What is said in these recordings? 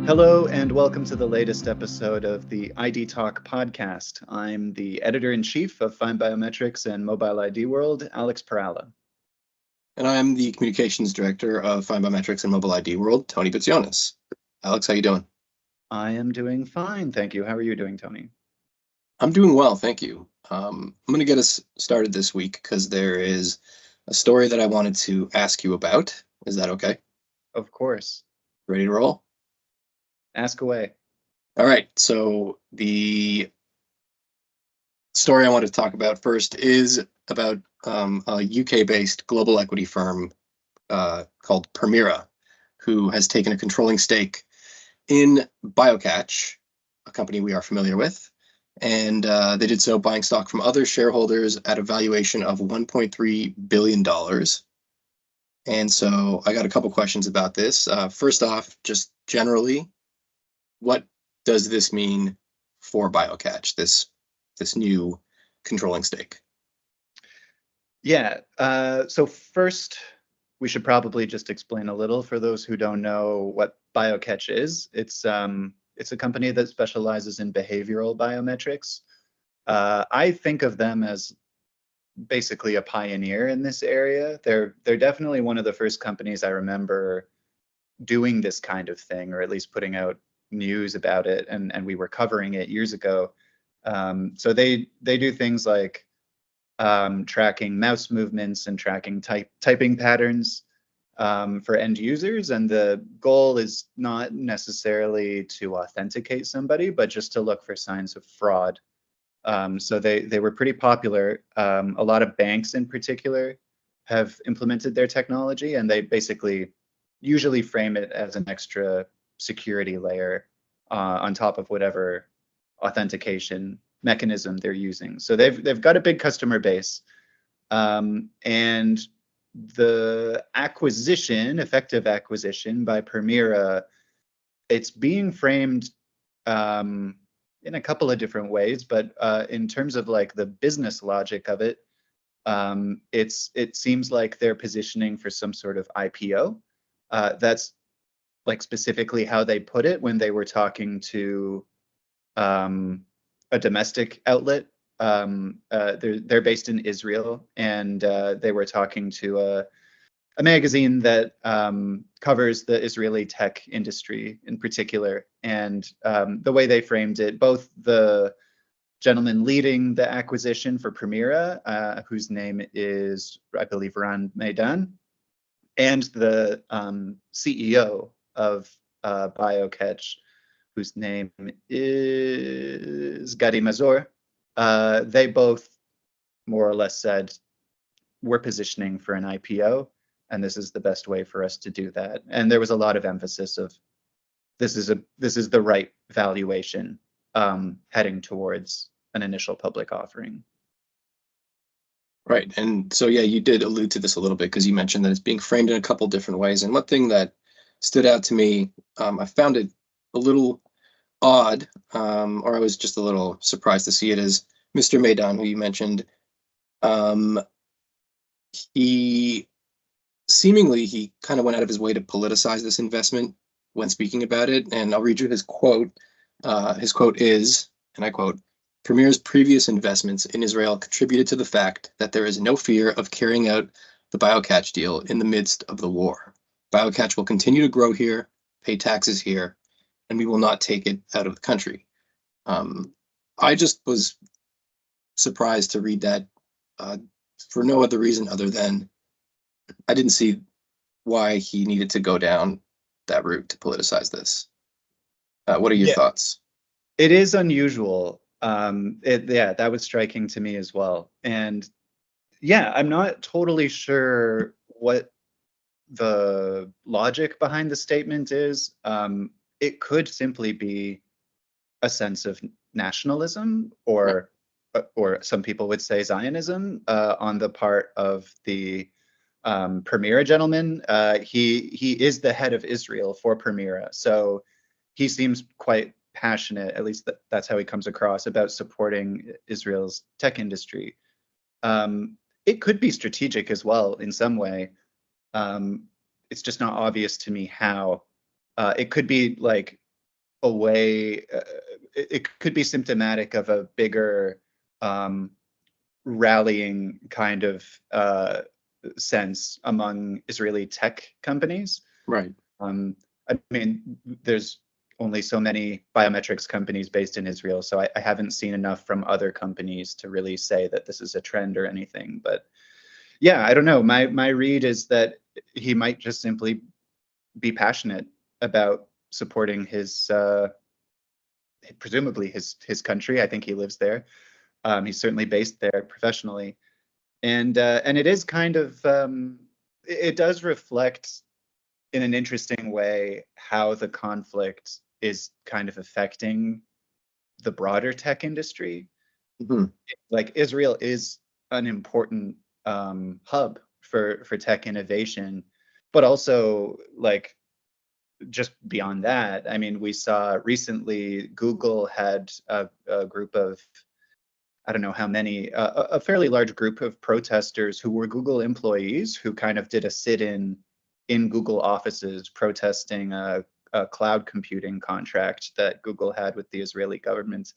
Hello and welcome to the latest episode of the ID Talk podcast. I'm the editor-in-chief of FindBiometrics and Mobile ID World, Alex Perala. And I'm the communications director of FindBiometrics and Mobile ID World, Tony Bitsionis. Alex, how you doing? I am doing fine, thank you. How are you doing, Tony? I'm doing well, thank you. I'm going to get us started this week because there is a story that I wanted to ask you about. Is that okay? Of course. Ready to roll? Ask away. All right, so the story I want to talk about first is about a UK-based global equity firm called Permira, who has taken a controlling stake in BioCatch, a company we are familiar with, and they did so buying stock from other shareholders at a valuation of $1.3 billion. And so I got a couple questions about this. First off, just generally, what does this mean for BioCatch, this new controlling stake? Yeah, so first, we should probably just explain a little for those who don't know what BioCatch is. It's a company that specializes in behavioral biometrics. I think of them as basically a pioneer in this area. They're definitely one of the first companies I remember doing this kind of thing, or at least putting out news about it, and we were covering it years ago. So they do things like tracking mouse movements and tracking typing patterns for end users, and the goal is not necessarily to authenticate somebody, but just to look for signs of fraud. So they were pretty popular. A lot of banks in particular have implemented their technology, and they basically usually frame it as an extra security layer on top of whatever authentication mechanism they're using. So they've got a big customer base, and the effective acquisition by Permira, it's being framed in a couple of different ways, but in terms of like the business logic of it, it seems like they're positioning for some sort of IPO. That's like specifically how they put it when they were talking to a domestic outlet. They're based in Israel, and they were talking to a magazine that covers the Israeli tech industry in particular. And the way they framed it, both the gentleman leading the acquisition for Permira, whose name is, I believe, Ran Meidan, and the CEO of BioCatch, whose name is Gadi Mazur, they both more or less said, we're positioning for an IPO, and this is the best way for us to do that. And there was a lot of emphasis of this is the right valuation heading towards an initial public offering. Right. And so, yeah, you did allude to this a little bit because you mentioned that it's being framed in a couple different ways. And one thing that stood out to me, I found it a little odd, or I was just a little surprised to see it, is Mr. Maidan, who you mentioned. He kind of went out of his way to politicize this investment when speaking about it. And I'll read you his quote. His quote is, and I quote, "Permira's previous investments in Israel contributed to the fact that there is no fear of carrying out the BioCatch deal in the midst of the war. BioCatch will continue to grow here, pay taxes here, and we will not take it out of the country." I just was surprised to read that for no other reason other than I didn't see why he needed to go down that route to politicize this. What are your thoughts? It is unusual. That was striking to me as well. And yeah, I'm not totally sure what the logic behind the statement is. It could simply be a sense of nationalism, or some people would say Zionism, on the part of the Permira gentleman. He is the head of Israel for Permira, so he seems quite passionate, at least that's how he comes across, about supporting Israel's tech industry. It could be strategic as well in some way. It's just not obvious to me how. It could be like a way, it could be symptomatic of a bigger rallying kind of sense among Israeli tech companies. Right. I mean, there's only so many biometrics companies based in Israel, so I haven't seen enough from other companies to really say that this is a trend or anything. But yeah, I don't know. My read is that he might just simply be passionate about supporting his presumably his country. I think he lives there. He's certainly based there professionally, and it is kind of it does reflect in an interesting way how the conflict is kind of affecting the broader tech industry. Hmm. Like Israel is an important hub for tech innovation, but also like just beyond that. I mean, we saw recently Google had a group of, I don't know how many, a fairly large group of protesters who were Google employees who kind of did a sit-in in Google offices protesting a cloud computing contract that Google had with the Israeli government.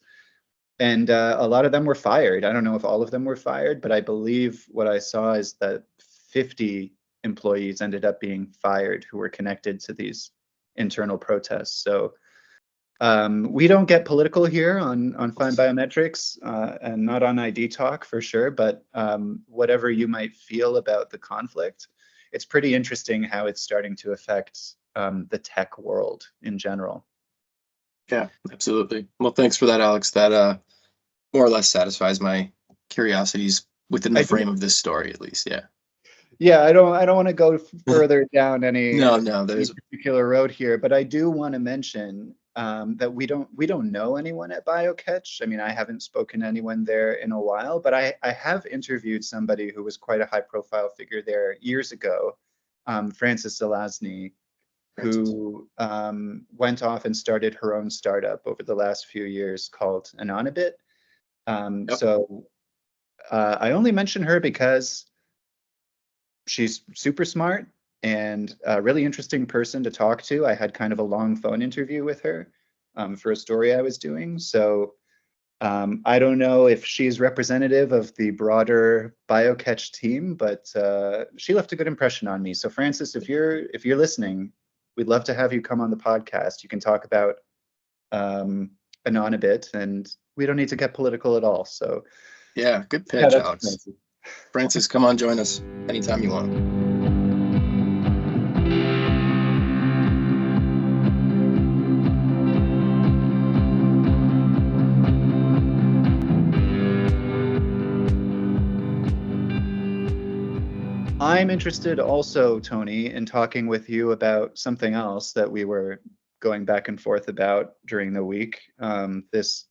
And a lot of them were fired. I don't know if all of them were fired, but I believe what I saw is that 50 employees ended up being fired who were connected to these internal protests. So we don't get political here on FindBiometrics and not on ID Talk for sure, but whatever you might feel about the conflict, it's pretty interesting how it's starting to affect the tech world in general. Yeah, absolutely. Well, thanks for that, Alex. That more or less satisfies my curiosities within the frame of this story, at least. Yeah. Yeah, I don't want to go further down any there's particular road here, but I do want to mention that we don't know anyone at BioCatch. I mean, I haven't spoken to anyone there in a while, but I have interviewed somebody who was quite a high profile figure there years ago, Frances Zelazny, who went off and started her own startup over the last few years called Anonybit. So I only mention her because she's super smart and a really interesting person to talk to. I had kind of a long phone interview with her for a story I was doing. So I don't know if she's representative of the broader BioCatch team, but she left a good impression on me. So Frances, if you're listening, we'd love to have you come on the podcast. You can talk about Anonybit, and we don't need to get political at all. So yeah, good pitch, yeah, Alex. Frances. Frances, come on, join us anytime you want. I'm interested also, Tony, in talking with you about something else that we were going back and forth about during the week. This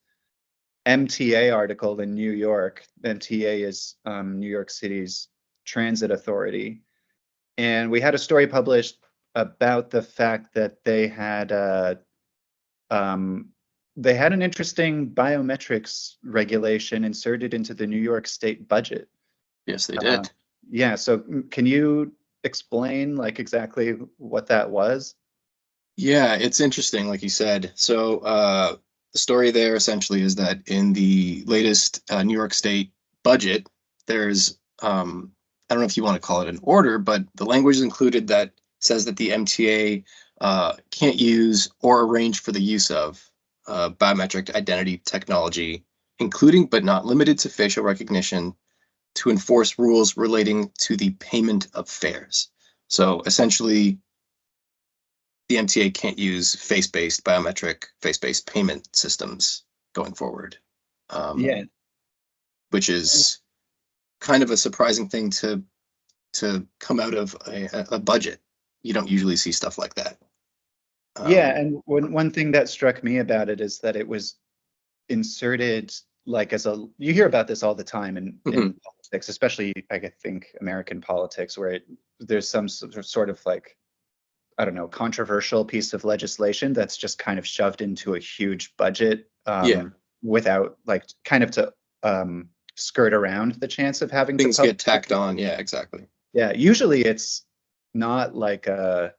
MTA article in New York. MTA is New York City's transit authority. And we had a story published about the fact that they had an interesting biometrics regulation inserted into the New York State budget. Yes, they did. Yeah, so can you explain like exactly what that was? Yeah, it's interesting, like you said. So the story there essentially is that in the latest New York State budget, there's I don't know if you want to call it an order, but the language is included that says that the MTA can't use or arrange for the use of biometric identity technology, including but not limited to facial recognition, to enforce rules relating to the payment of fares. So essentially, the MTA can't use face-based biometric, face-based payment systems going forward. Yeah. Which is kind of a surprising thing to come out of a budget. You don't usually see stuff like that. Yeah, and one thing that struck me about it is that it was inserted like you hear about this all the time in politics, especially I think American politics, where there's some sort of like, I don't know, controversial piece of legislation that's just kind of shoved into a huge budget without like kind of to skirt around the chance of having things get tacked on. Yeah, exactly. Yeah, usually it's not like a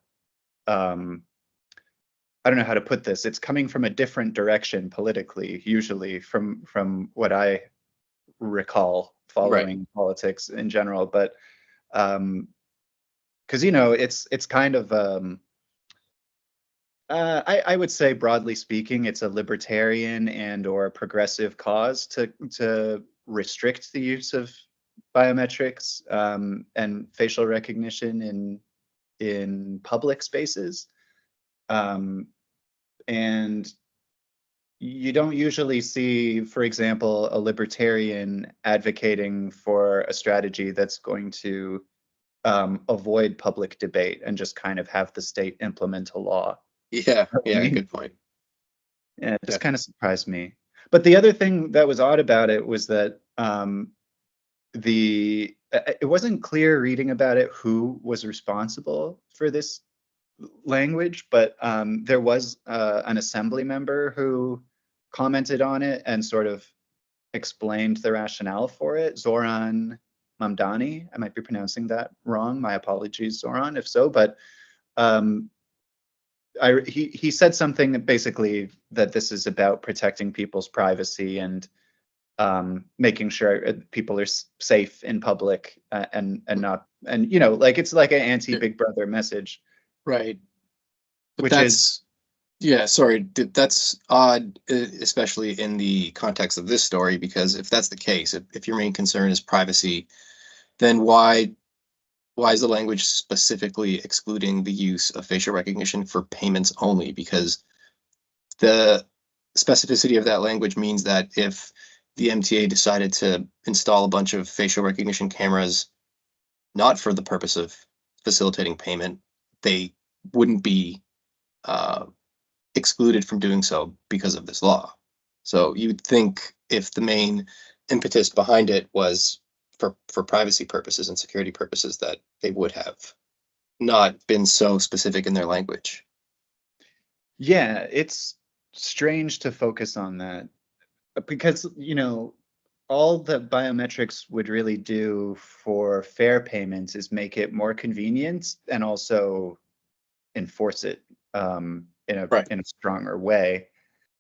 I don't know how to put this. It's coming from a different direction politically, usually from what I recall Right. following politics in general. But because it's kind of I would say broadly speaking, it's a libertarian and or progressive cause to restrict the use of biometrics and facial recognition in public spaces. And you don't usually see, for example, a libertarian advocating for a strategy that's going to avoid public debate and just kind of have the state implement a law. Yeah. I Yeah. mean, Good point. yeah, it just kind of Definitely. surprised me. But the other thing that was odd about it was that it wasn't clear reading about it who was responsible for this language, but there was an assembly member who commented on it and sort of explained the rationale for it. Zoran Mamdani, I might be pronouncing that wrong. My apologies, Zoran, if so. But um, he said something that basically that this is about protecting people's privacy and making sure people are safe in public and not like it's like an anti Big Brother message, Right. But which is that's, yeah, sorry, that's odd, especially in the context of this story, because if that's the case, if your main concern is privacy, then why is the language specifically excluding the use of facial recognition for payments only? Because the specificity of that language means that if the MTA decided to install a bunch of facial recognition cameras not for the purpose of facilitating payment, they wouldn't be excluded from doing so because of this law. So you'd think if the main impetus behind it was for privacy purposes and security purposes, that they would have not been so specific in their language. yeah, it's strange to focus on that because all that biometrics would really do for fare payments is make it more convenient and also enforce it in a Right, in a stronger way.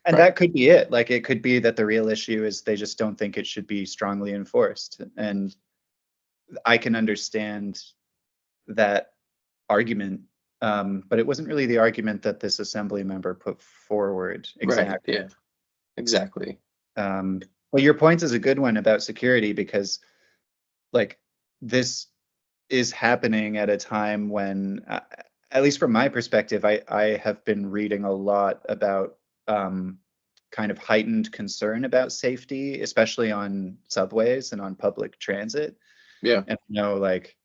And right. that could be it. Like it could be that the real issue is they just don't think it should be strongly enforced. And I can understand that argument, but it wasn't really the argument that this assembly member put forward Right, exactly. yeah, exactly. Well, your point is a good one about security because, like, this is happening at a time when, at least from my perspective, I have been reading a lot about kind of heightened concern about safety, especially on subways and on public transit. Yeah, And like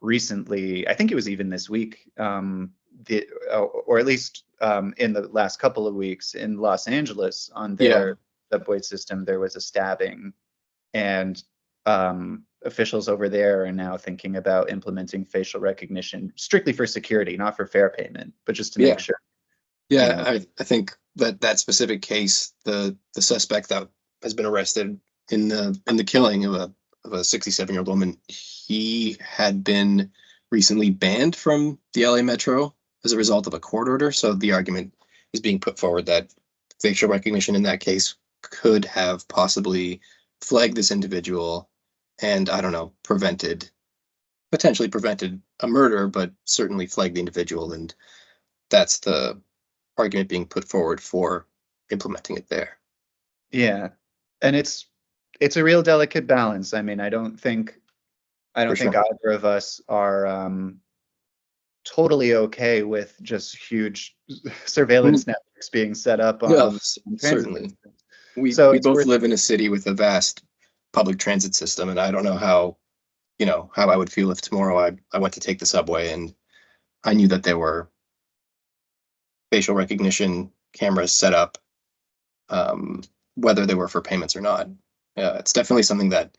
recently, I think it was even this week, or at least in the last couple of weeks in Los Angeles on yeah, their subway system, there was a stabbing, and officials over there are now thinking about implementing facial recognition strictly for security, not for fare payment, but just to make yeah. sure, you Yeah, know. I think that specific case, the suspect that has been arrested in the killing of a 67-year-old woman, he had been recently banned from the LA Metro as a result of a court order. So the argument is being put forward that facial recognition in that case could have possibly flagged this individual and, I don't know, potentially prevented a murder, but certainly flagged the individual. And that's the argument being put forward for implementing it there. Yeah, and it's a real delicate balance. I mean, I For don't think sure. either of us are totally okay with just huge surveillance networks being set up No, on transit certainly. systems. So We it's both worth, live in a city with a vast public transit system, and I don't know how I would feel if tomorrow I went to take the subway and I knew that there were facial recognition cameras set up, um, whether they were for payments or not. It's definitely something that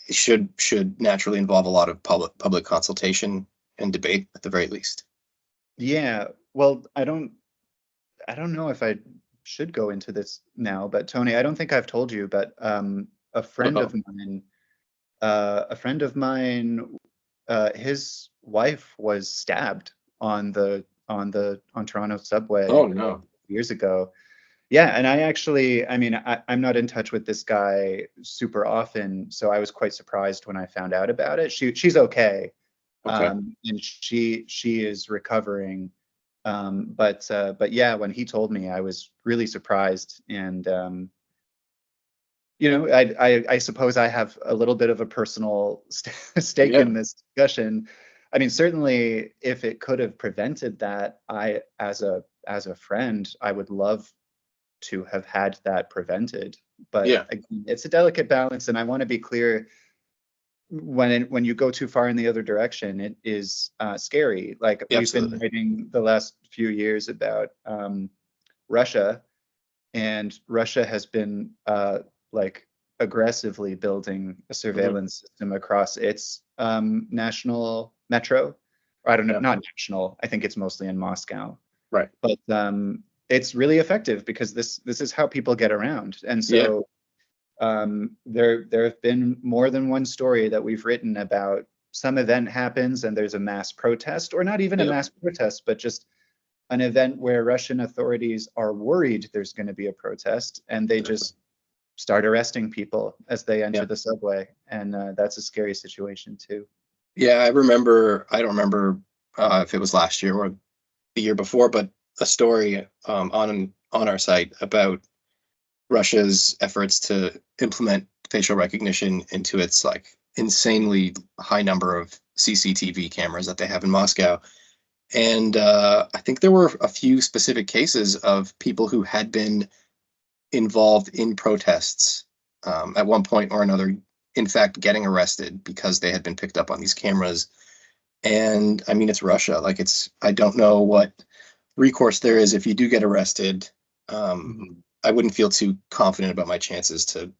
should naturally involve a lot of public consultation and debate at the very least. yeah. Well, I don't know if I should go into this now, but Tony, I don't think I've told you, but a friend of Uh-oh. mine, a friend of mine, his wife was stabbed on the on Toronto subway Oh no. years ago. Yeah, and I mean, I'm not in touch with this guy super often, so I was quite surprised when I found out about it. She's okay, Okay. and she is recovering. But yeah, when he told me, I was really surprised, and I suppose I have a little bit of a personal stake Yeah. in this discussion. I mean, certainly, if it could have prevented that, as a friend, I would love to have had that prevented. But Yeah. again, it's a delicate balance, and I want to be clear, when you go too far in the other direction, it is scary. Like, we've been Absolutely. writing the last few years about Russia, and Russia has been like aggressively building a Hmm. surveillance system across its national metro. Or I don't know, Yeah. not national. I think it's mostly in Moscow, Right. but it's really effective because this is how people get around. And Yeah. so there have been more than one story that we've written about some event happens and there's a mass protest, or not even a Yep. mass protest, but just an event where Russian authorities are worried there's going to be a protest, and they Exactly. just start arresting people as they enter Yeah. the subway. And that's a scary situation too. Yeah. I remember. I don't remember if it was last year or the year before, but a story on our site about Russia's efforts to implement facial recognition into its like insanely high number of CCTV cameras that they have in Moscow. And I think there were a few specific cases of people who had been involved in protests at one point or another, in fact, getting arrested because they had been picked up on these cameras. And I mean, it's Russia. Like, I don't know what recourse there is if you do get arrested. Mhm. I wouldn't feel too confident about my chances to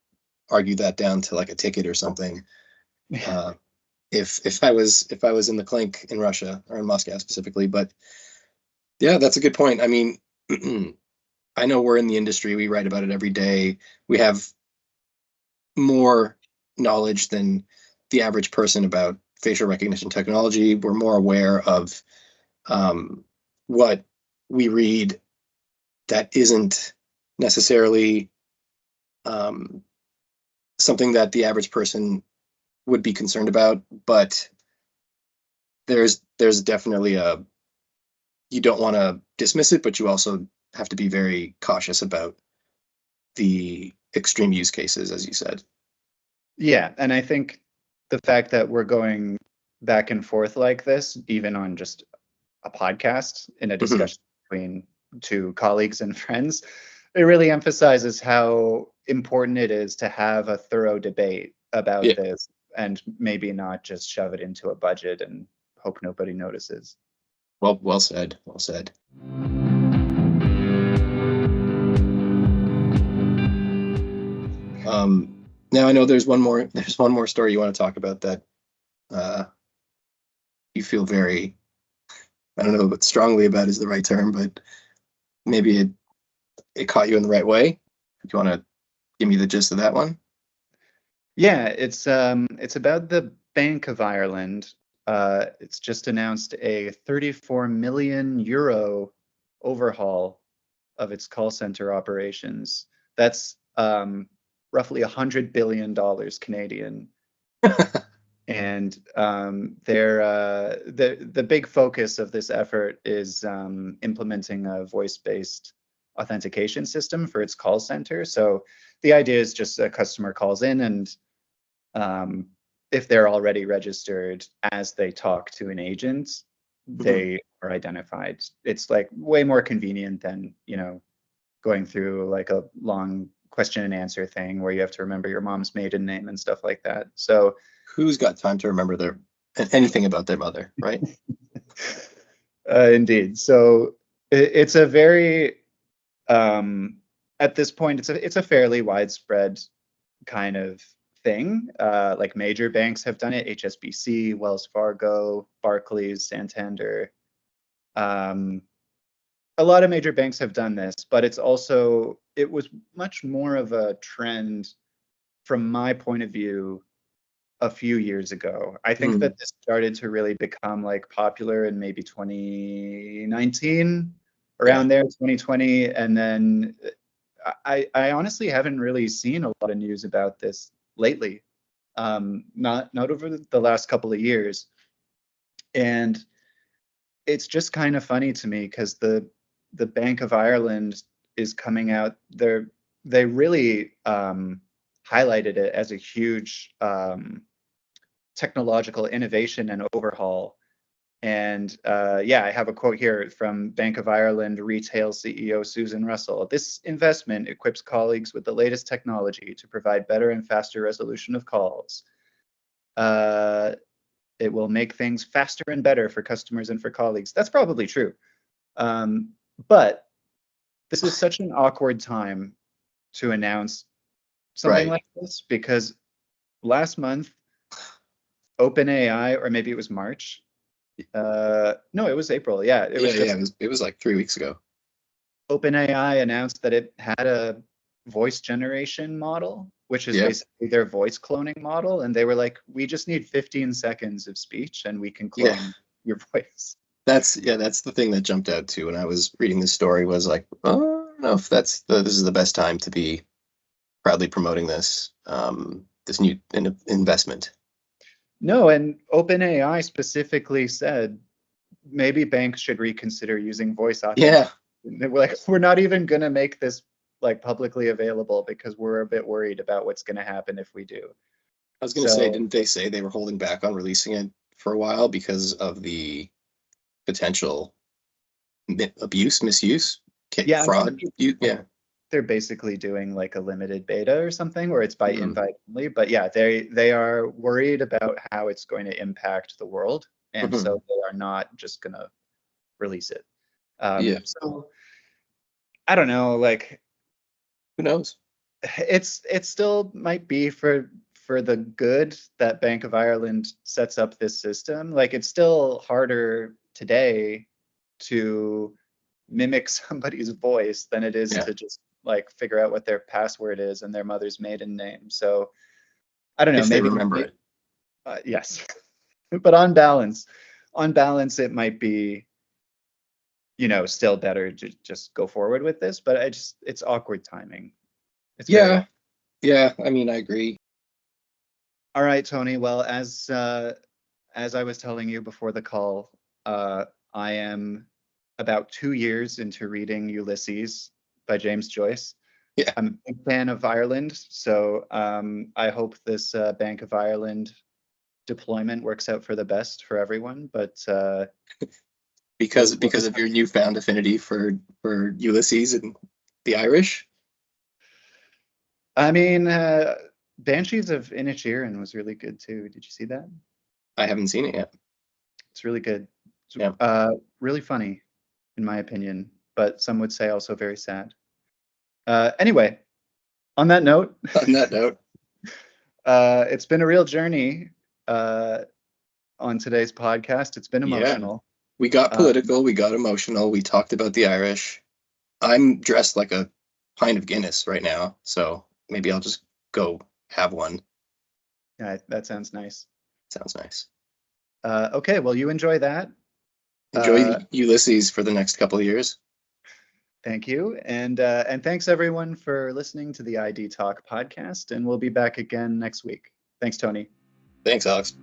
argue that down to like a ticket or something. Yeah. Uh, if I was in the clink in Russia or in Moscow specifically, but yeah, that's a good point. I mean, I know we're in the industry. We write about it every day. We have more knowledge than the average person about facial recognition technology. We're more aware of what we read that isn't necessarily um, something that the average person would be concerned about. But there's definitely you don't want to dismiss it, but you also have to be very cautious about the extreme use cases, as you said. Yeah, and I think the fact that we're going back and forth like this, even on just a podcast in a Hmm. discussion between two colleagues and friends, it really emphasizes how important it is to have a thorough debate about Yeah. this, and maybe not just shove it into a budget and hope nobody notices. Well said. Well said. Now I know there's one more story you want to talk about that uh, you feel very, I don't know, but strongly about is the right term, but maybe it caught you in the right way. Do you want to give me the gist of that one? Yeah, it's about the Bank of Ireland. It's just announced a 34 million euro overhaul of its call center operations. That's roughly $100 billion Canadian. And the big focus of this effort is implementing a voice-based authentication system for its call center. So the idea is just a customer calls in, and um, if they're already registered as they talk to an agent, Mhm. they are identified. It's like way more convenient than, going through like a long question and answer thing where you have to remember your mom's maiden name and stuff like that. So Who's got time to remember anything about their mother, right? indeed. So it's a very at this point it's a fairly widespread kind of thing. Like, major banks have done it: HSBC, Wells Fargo, Barclays, Santander. Um, a lot of major banks have done this, but it was much more of a trend from my point of view a few years ago. I think that this started to really become like popular in maybe 2019, around there, 2020, and then I honestly haven't really seen a lot of news about this lately. Not over the last couple of years. And it's just kind of funny to me because the Bank of Ireland is coming out. They really highlighted it as a huge technological innovation and overhaul. And yeah, I have a quote here from Bank of Ireland retail CEO Susan Russell. This investment equips colleagues with the latest technology to provide better and faster resolution of calls. It will make things faster and better for customers and for colleagues. That's probably true. But this is such an awkward time to announce something like this, because last month, OpenAI, or maybe it was March. No, it was April. Yeah, it was like 3 weeks ago. OpenAI announced that it had a voice generation model, which is basically their voice cloning model. And they were like, we just need 15 seconds of speech and we can clone your voice. That's the thing that jumped out to when I was reading the story, was like, oh, I don't know if this is the best time to be proudly promoting this this new investment. No, and OpenAI specifically said maybe banks should reconsider using voice authentication. They were like, we're not even going to make this like publicly available because we're a bit worried about what's going to happen if we do. I was going to say, didn't they say they were holding back on releasing it for a while because of the potential abuse, misuse, fraud? They're basically doing like a limited beta or something, or it's by invite only. But yeah, they are worried about how it's going to impact the world, and so they are not just going to release it. So I don't know, like, who knows? It still might be for the good that Bank of Ireland sets up this system. Like, it's still harder today to mimic somebody's voice than it is to just like figure out what their password is and their mother's maiden name. So I don't know, if maybe they remember it. Yes. But on balance, it might be, still better to just go forward with this. But it's awkward timing. Yeah, I mean, I agree. All right, Tony. Well, as I was telling you before the call, I am about 2 years into reading Ulysses by James Joyce. Yeah. I'm a big fan of Ireland, so I hope this Bank of Ireland deployment works out for the best for everyone. But because of your newfound affinity for Ulysses and the Irish. I mean, Banshees of Inisherin was really good too. Did you see that? I haven't seen it yet. It's really good. It's, really funny, in my opinion, but some would say also very sad. Anyway, on that note, it's been a real journey on today's podcast. It's been emotional. We got political, we got emotional, we talked about the Irish. I'm dressed like a pint of Guinness right now, so maybe I'll just go have one. Yeah, that sounds nice. Sounds nice. Okay, well, you enjoy that. Enjoy Ulysses for the next couple of years. Thank you. And thanks everyone for listening to the ID Talk podcast, and we'll be back again next week. Thanks, Tony. Thanks, Alex.